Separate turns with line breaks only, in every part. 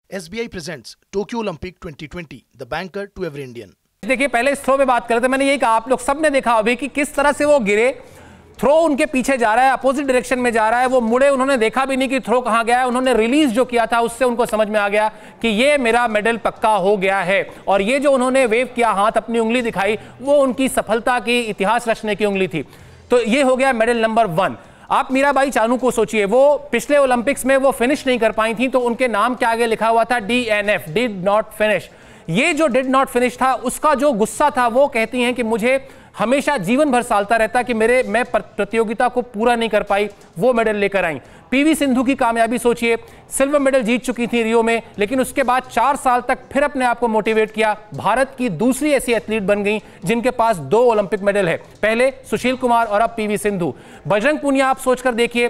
SBI presents Tokyo Olympic 2020, the banker to every Indian.
देखिए, पहले इस थ्रो पे बात करते, मैंने यही कहा, आप लोग सब ने देखा अभी कि किस तरह से वो गिरे, थ्रो उनके पीछे जा रहा है, अपोजिट डायरेक्शन में जा रहा है, वो मुड़े, उन्होंने देखा भी नहीं कि थ्रो कहां गया है, उन्होंने रिलीज जो किया था उससे उनको समझ में आ गया कि ये मेरा मेडल पक्का हो गया है। और ये जो उन्होंने वेव किया, हाथ, अपनी उंगली दिखाई, वो उनकी सफलता की, इतिहास रचने की उंगली थी। तो ये हो गया मेडल नंबर 1। आप मीराबाई चानू को सोचिए, वो पिछले ओलंपिक्स में वो फिनिश नहीं कर पाई थी, तो उनके नाम के आगे लिखा हुआ था DNF, डिड नॉट फिनिश। ये जो डिड नॉट फिनिश था, उसका जो गुस्सा था, वो कहती हैं कि मुझे हमेशा जीवन भर सालता रहता कि मैं प्रतियोगिता को पूरा नहीं कर पाई, वो मेडल लेकर आई। पीवी सिंधु की कामयाबी सोचिए, सिल्वर मेडल जीत चुकी थी रियो में, लेकिन उसके बाद 4 साल तक फिर अपने आप को मोटिवेट किया, भारत की दूसरी ऐसी एथलीट बन गई जिनके पास 2 ओलंपिक मेडल है, पहले सुशील कुमार और अब पीवी सिंधु। बजरंग पूनिया आप सोचकर देखिए,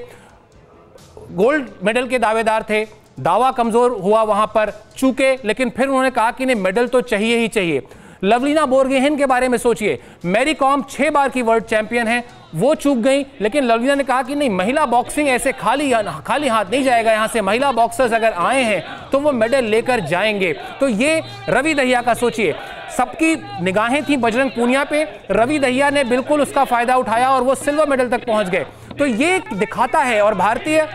गोल्ड मेडल के दावेदार थे, दावा कमजोर हुआ वहां पर, चूके, लेकिन फिर उन्होंने कहा कि नहीं, मेडल तो चाहिए ही चाहिए। लवलीना बोरगोहेन के बारे में सोचिए, मैरी कॉम 6 बार की वर्ल्ड चैंपियन है, वो चूक गई, लेकिन लवलीना ने कहा कि नहीं, महिला बॉक्सिंग ऐसे खाली हाथ नहीं जाएगा, यहां से महिला बॉक्सर्स अगर आए हैं तो वो मेडल लेकर जाएंगे। तो ये रवि दहिया का सोचिए, सबकी निगाहें थी बजरंग पूनिया पे, रवि दहिया ने बिल्कुल उसका फायदा उठाया और वो सिल्वर मेडल तक पहुंच गए। तो ये दिखाता है, और भारतीय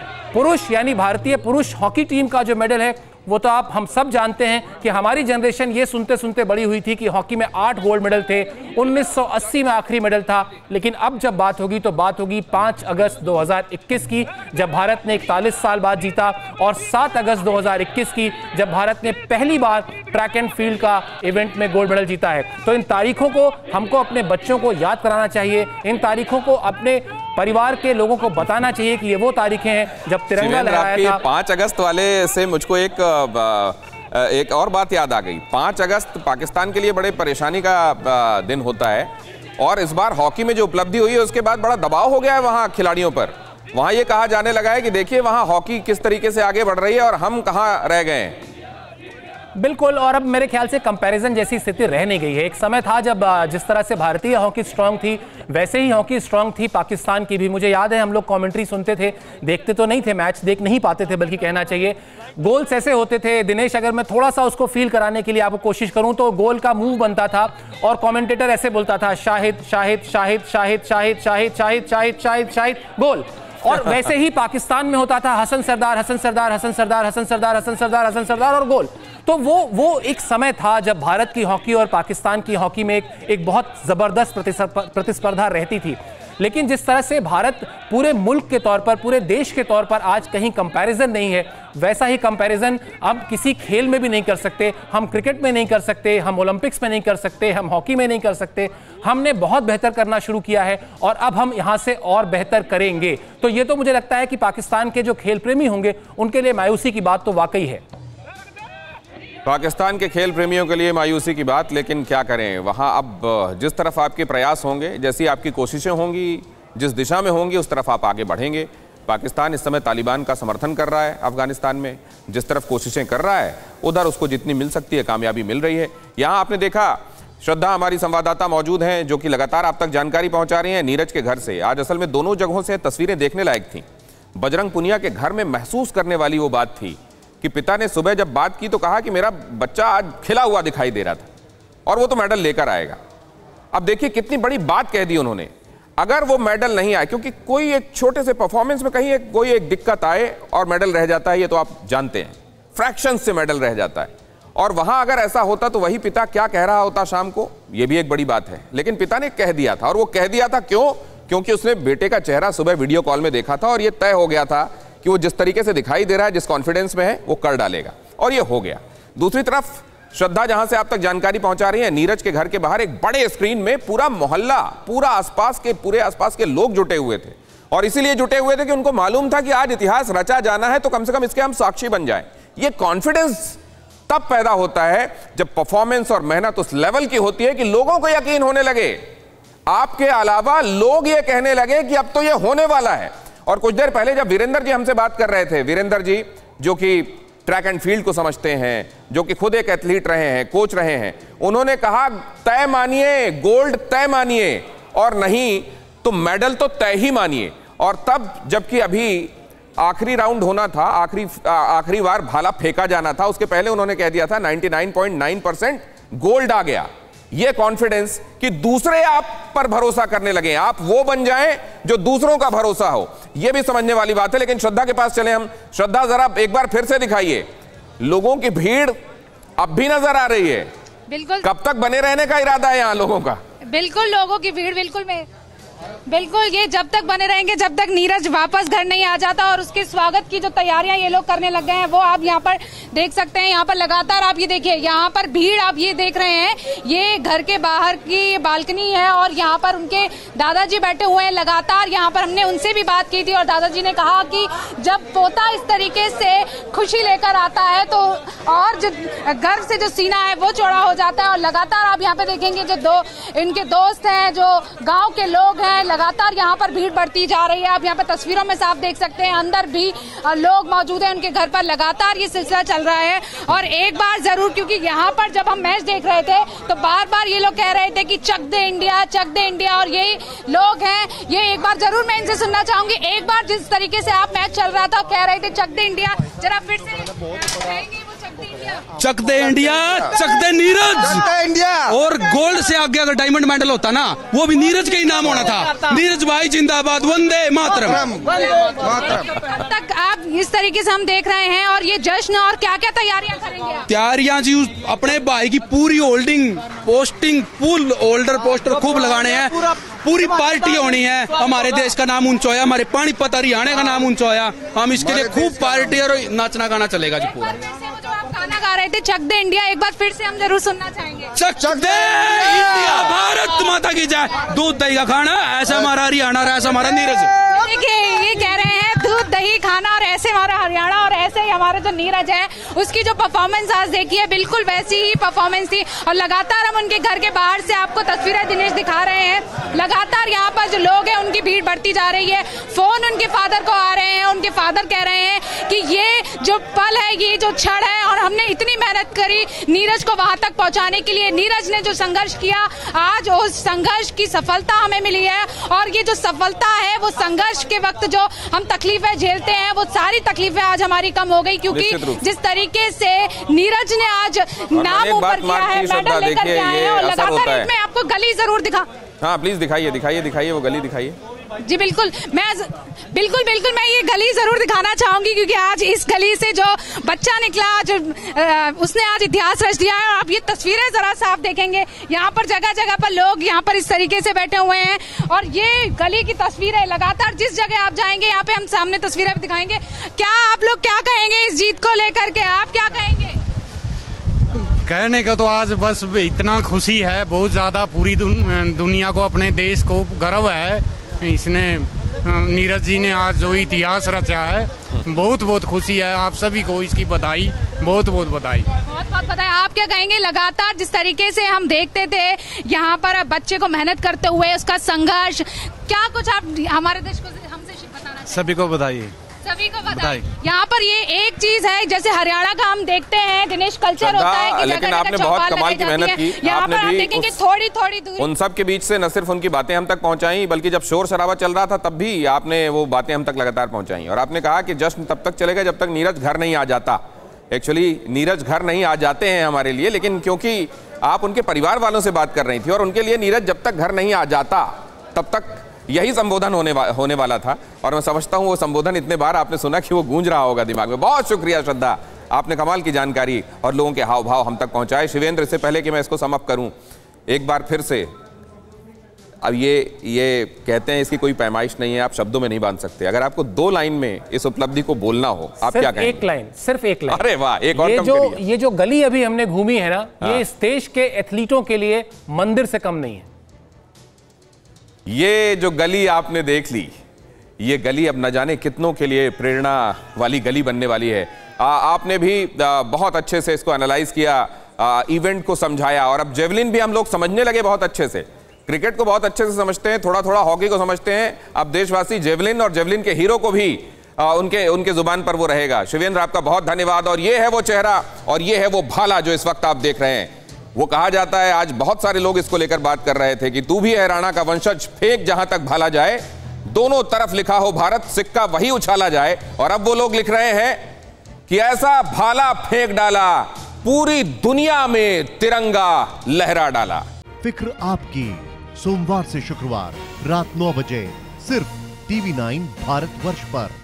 पुरुष हॉकी टीम का जो मेडल है, वो तो आप हम सब जानते हैं कि हमारी जनरेशन ये सुनते सुनते बड़ी हुई थी कि हॉकी में 8 गोल्ड मेडल थे, 1980 में आखिरी मेडल था। लेकिन अब जब बात होगी तो बात होगी 5 अगस्त 2021 की, जब भारत ने 41 साल बाद जीता, और 7 अगस्त 2021 की, जब भारत ने पहली बार ट्रैक एंड फील्ड का इवेंट में गोल्ड मेडल जीता है। तो इन तारीखों को हमको अपने बच्चों को याद कराना चाहिए, इन तारीखों को अपने परिवार के लोगों को बताना चाहिए कि ये वो तारीखें हैं जब तिरंगा लहराया था।
5 अगस्त वाले से मुझको एक और बात याद आ गई। 5 अगस्त पाकिस्तान के लिए बड़े परेशानी का दिन होता है, और इस बार हॉकी में जो उपलब्धि हुई है उसके बाद बड़ा दबाव हो गया है वहाँ खिलाड़ियों पर। वहाँ ये कहा जाने लगा है कि देखिए वहाँ हॉकी किस तरीके से आगे बढ़ रही है और हम कहाँ रह गए हैं।
बिल्कुल, और अब मेरे ख्याल से कंपैरिजन जैसी स्थिति रह नहीं गई है। एक समय था जब जिस तरह से भारतीय हॉकी स्ट्रांग थी, वैसे ही हॉकी स्ट्रांग थी पाकिस्तान की भी। मुझे याद है, हम लोग कमेंट्री सुनते थे, देखते तो नहीं थे, मैच देख नहीं पाते थे, बल्कि कहना चाहिए गोल्स ऐसे होते थे। दिनेश, अगर मैं थोड़ा सा उसको फील कराने के लिए आपको कोशिश करूं तो गोल का मूव बनता था और कमेंटेटर ऐसे बोलता था, शाहिद शाहिद शाहिद शाहिद शाहिद शाहिद शाहिद शाहिद शाहिद शाहिद गोल। और वैसे ही पाकिस्तान में होता था, हसन सरदार हसन सरदार हसन सरदार हसन सरदार हसन सरदार हसन सरदार और गोल। तो वो एक समय था जब भारत की हॉकी और पाकिस्तान की हॉकी में एक बहुत जबरदस्त प्रतिस्पर्धा रहती थी। लेकिन जिस तरह से भारत पूरे मुल्क के तौर पर, पूरे देश के तौर पर आज कहीं कंपैरिजन नहीं है, वैसा ही कंपैरिजन अब किसी खेल में भी नहीं कर सकते। हम क्रिकेट में नहीं कर सकते, हम ओलंपिक्स में नहीं कर सकते, हम हॉकी में नहीं कर सकते। हमने बहुत बेहतर करना शुरू किया है और अब हम यहाँ से और बेहतर करेंगे। तो ये तो मुझे लगता है कि पाकिस्तान के जो खेल प्रेमी होंगे उनके लिए मायूसी की बात तो वाकई है।
पाकिस्तान के खेल प्रेमियों के लिए मायूसी की बात, लेकिन क्या करें, वहाँ अब जिस तरफ आपके प्रयास होंगे, जैसी आपकी कोशिशें होंगी, जिस दिशा में होंगी, उस तरफ आप आगे बढ़ेंगे। पाकिस्तान इस समय तालिबान का समर्थन कर रहा है अफगानिस्तान में, जिस तरफ कोशिशें कर रहा है उधर उसको जितनी मिल सकती है कामयाबी मिल रही है। यहाँ आपने देखा, श्रद्धा हमारी संवाददाता मौजूद हैं जो कि लगातार आप तक जानकारी पहुँचा रही हैं नीरज के घर से। आज असल में दोनों जगहों से तस्वीरें देखने लायक थी। बजरंग पूनिया के घर में महसूस करने वाली वो बात थी कि पिता ने सुबह जब बात की तो कहा कि मेरा बच्चा आज खिला हुआ दिखाई दे रहा था और वो तो मेडल लेकर आएगा। अब देखिए कितनी बड़ी बात कह दी उन्होंने। अगर वो मेडल नहीं आए, क्योंकि कोई एक छोटे से परफॉर्मेंस में कहीं कोई एक दिक्कत आए और मेडल रह जाता है, ये तो आप जानते हैं, फ्रैक्शन से मेडल रह जाता है। और वहां अगर ऐसा होता तो वही पिता क्या कह रहा होता शाम को, ये भी एक बड़ी बात है। लेकिन पिता ने कह दिया था, और वो कह दिया था क्यों? क्योंकि उसने बेटे का चेहरा सुबह वीडियो कॉल में देखा था और ये तय हो गया था कि वो जिस तरीके से दिखाई दे रहा है, जिस कॉन्फिडेंस में है, वो कर डालेगा, और ये हो गया। दूसरी तरफ श्रद्धा जहां से आप तक जानकारी पहुंचा रही है, नीरज के घर के बाहर एक बड़े स्क्रीन में पूरा मोहल्ला, पूरे आसपास के लोग जुटे हुए थे, और इसीलिए जुटे हुए थे कि उनको मालूम था कि आज इतिहास रचा जाना है, तो कम से कम इसके हम साक्षी बन जाएं। ये कॉन्फिडेंस तब पैदा होता है जब परफॉर्मेंस और मेहनत उस लेवल की होती है कि लोगों को यकीन होने लगे, आपके अलावा लोग ये कहने लगे कि अब तो ये होने वाला है। और कुछ देर पहले जब वीरेंद्र जी हमसे बात कर रहे थे, वीरेंद्र जी जो कि ट्रैक एंड फील्ड को समझते हैं, जो कि खुद एक एथलीट रहे हैं, कोच रहे हैं, उन्होंने कहा तय मानिए, गोल्ड तय मानिए, और नहीं तो मेडल तो तय ही मानिए। और तब जबकि अभी आखिरी राउंड होना था, आखिरी बार भाला फेंका जाना था, उसके पहले उन्होंने कह दिया था 99.9% गोल्ड आ गया। ये कॉन्फिडेंस कि दूसरे आप पर भरोसा करने लगे, आप वो बन जाएं जो दूसरों का भरोसा हो, ये भी समझने वाली बात है। लेकिन श्रद्धा के पास चले हम। श्रद्धा, जरा एक बार फिर से दिखाइए, लोगों की भीड़ अब भी नजर आ रही है।
बिल्कुल।
कब तक बने रहने का इरादा है यहाँ लोगों का?
बिल्कुल, लोगों की भीड़ बिल्कुल ये जब तक बने रहेंगे, जब तक नीरज वापस घर नहीं आ जाता। और उसके स्वागत की जो तैयारियां ये लोग करने लग गए हैं, वो आप यहाँ पर देख सकते हैं। यहाँ पर लगातार आप ये देखिए, यहाँ पर भीड़ आप ये देख रहे हैं, ये घर के बाहर की बालकनी है और यहाँ पर उनके दादाजी बैठे हुए हैं। लगातार यहाँ पर हमने उनसे भी बात की थी और दादाजी ने कहा कि जब पोता इस तरीके से खुशी लेकर आता है तो और जो गर्व से जो सीना है वो चौड़ा हो जाता है। और लगातार आप यहाँ पे देखेंगे, जो इनके दोस्त हैं, जो गाँव के लोग हैं, लगातार यहाँ पर भीड़ बढ़ती जा रही है। आप यहाँ पर तस्वीरों में साफ देख सकते हैं, अंदर भी लोग मौजूद हैं उनके घर पर। लगातार ये सिलसिला चल रहा है। और एक बार जरूर, क्योंकि यहाँ पर जब हम मैच देख रहे थे तो बार बार ये लोग कह रहे थे कि चक दे इंडिया, चक दे इंडिया। और यही लोग हैं, ये एक बार जरूर मैं इनसे सुनना चाहूंगी। एक बार जिस तरीके से आप मैच चल रहा था कह रहे थे चक दे इंडिया, जरा फिर से कहेंगे वो चक दे इंडिया?
चक दे इंडिया, चक दे नीरज इंडिया। और गोल्ड से आगे अगर डायमंड मेडल होता ना, वो भी नीरज के ही नाम होना था। नीरज भाई जिंदाबाद, वंदे मातरम।
तक आप इस तरीके से हम देख रहे हैं और ये जश्न और क्या क्या तैयारियां करेंगे?
तैयारियां जी, अपने भाई की पूरी holding posting, full holder poster खूब लगाने हैं। पूरी पार्टी होनी है, हमारे देश का नाम ऊंचा होया, हमारे पानीपत हरियाणा का नाम ऊंचा होया। हम इसके लिए खूब पार्टी और नाचना गाना चलेगा जी पूरा।
गाना गा रहे थे चक दे इंडिया, एक बार फिर से हम जरूर सुनना चाहेंगे।
चक दे इंडिया, भारत माता की जय। दूध दही का खाना, ऐसा हमारा हरियाणा, ऐसा हमारा नीरज।
देखिए, ये कह रहे हैं दूध दही खाना और ऐसे हमारा हरियाणा और ऐसे ही हमारा जो नीरज है, उसकी जो परफॉर्मेंस आज देखिए बिल्कुल वैसी ही परफॉर्मेंस थी। और लगातार हम उनके घर के बाहर से आपको तस्वीरें दिनेश दिखा रहे हैं। लगातार यहाँ पर जो लोग हैं उनकी भीड़ बढ़ती जा रही है। फोन उनके फादर को आ रहे हैं, उनके फादर कह रहे हैं कि ये जो पल है, ये जो क्षण है, और हमने इतनी मेहनत करी नीरज को वहां तक पहुंचाने के लिए। नीरज ने जो संघर्ष किया, आज उस संघर्ष की सफलता हमें मिली है। और ये जो सफलता है, वो संघर्ष के वक्त जो हम तकलीफें झेलते हैं, वो सारी तकलीफें आज हमारी कम हो गई। क्योंकि जिस तरीके से नीरज ने आज नाम ऊपर किया है, मेडल लेकर के आए हैं। और लगातार मैं आपको गली जरूर दिखा,
हाँ प्लीज दिखाइए वो गली दिखाइए।
जी बिल्कुल, मैं ये गली जरूर दिखाना चाहूंगी, क्योंकि आज इस गली से जो बच्चा निकला, जो उसने आज इतिहास रच दिया है। और आप ये तस्वीरें जरा साफ देखेंगे, यहाँ पर जगह जगह पर लोग यहाँ पर इस तरीके से बैठे हुए हैं। और ये गली की तस्वीरें लगातार जिस जगह आप जाएंगे, यहाँ पे हम सामने तस्वीरें दिखाएंगे। क्या आप लोग क्या कहेंगे इस जीत को लेकर के, आप क्या कहेंगे?
कहने का तो आज बस इतना खुशी है, बहुत ज्यादा। पूरी दुनिया को, अपने देश को गर्व है, इसने नीरज जी ने आज जो इतिहास रचा है। बहुत बहुत खुशी है। आप सभी को इसकी बधाई, बहुत बहुत बधाई।
बहुत बहुत बधाई। आप क्या कहेंगे? लगातार जिस तरीके से हम देखते थे यहाँ पर बच्चे को मेहनत करते हुए, उसका संघर्ष, क्या कुछ आप हमारे देश को हमसे बताना चाहेंगे?
सभी को बधाई,
सभी को बधाई। यहाँ पर ये एक चीज है, जैसे हरियाणा का हम देखते हैं दिनेश कल्चर होता है कि
लेकिन आपने बहुत कमाल की मेहनत की।
यहाँ पर आप देखेंगे थोड़ी थोड़ी दूरी,
उन सब के बीच से न सिर्फ उनकी बातें हम तक पहुंचाई, बल्कि जब शोर शराबा चल रहा था तब भी आपने वो बातें हम तक लगातार पहुंचाई। और आपने कहा कि जश्न तब तक चलेगा जब तक नीरज घर नहीं आ जाता। एक्चुअली नीरज घर नहीं आ जाते हैं हमारे लिए, लेकिन क्योंकि आप उनके परिवार वालों से बात कर रही थी और उनके लिए नीरज जब तक घर नहीं आ जाता तब तक यही संबोधन होने वाला था। और मैं समझता हूं वो संबोधन इतने बार आपने सुना कि वो गूंज रहा होगा दिमाग में। बहुत शुक्रिया श्रद्धा, आपने कमाल की जानकारी और लोगों के हाव भाव हम तक पहुंचाए। शिवेंद्र, इससे पहले कि मैं इसको समाप्त करूं, एक बार फिर से, अब ये कहते हैं इसकी कोई पैमाइश नहीं है, आप शब्दों में नहीं बांध सकते। अगर आपको 2 लाइन में इस उपलब्धि को बोलना हो, आप क्या कहेंगे?
एक लाइन, सिर्फ एक लाइन।
अरे वाह, एक और
ये जो गली अभी हमने घूमी है ना, ये इस देश के एथलीटों के लिए मंदिर से कम नहीं है।
ये जो गली आपने देख ली, ये गली अब न जाने कितनों के लिए प्रेरणा वाली गली बनने वाली है। आपने भी बहुत अच्छे से इसको एनालाइज किया, इवेंट को समझाया। और अब जेवलिन भी हम लोग समझने लगे बहुत अच्छे से। क्रिकेट को बहुत अच्छे से समझते हैं, थोड़ा थोड़ा हॉकी को समझते हैं। अब देशवासी जेवलिन और जेवलिन के हीरो को भी उनके जुबान पर वो रहेगा। शिवेंद्र, आपका बहुत धन्यवाद। और ये है वो चेहरा और ये है वो भाला जो इस वक्त आप देख रहे हैं। वो कहा जाता है, आज बहुत सारे लोग इसको लेकर बात कर रहे थे कि तू भी है राणा का वंशज, फेंक जहां तक भाला जाए। दोनों तरफ लिखा हो भारत, सिक्का वही उछाला जाए। और अब वो लोग लिख रहे हैं कि ऐसा भाला फेंक डाला, पूरी दुनिया में तिरंगा लहरा डाला।
फिक्र आपकी, सोमवार से शुक्रवार रात 9 बजे सिर्फ TV9 भारतवर्ष पर।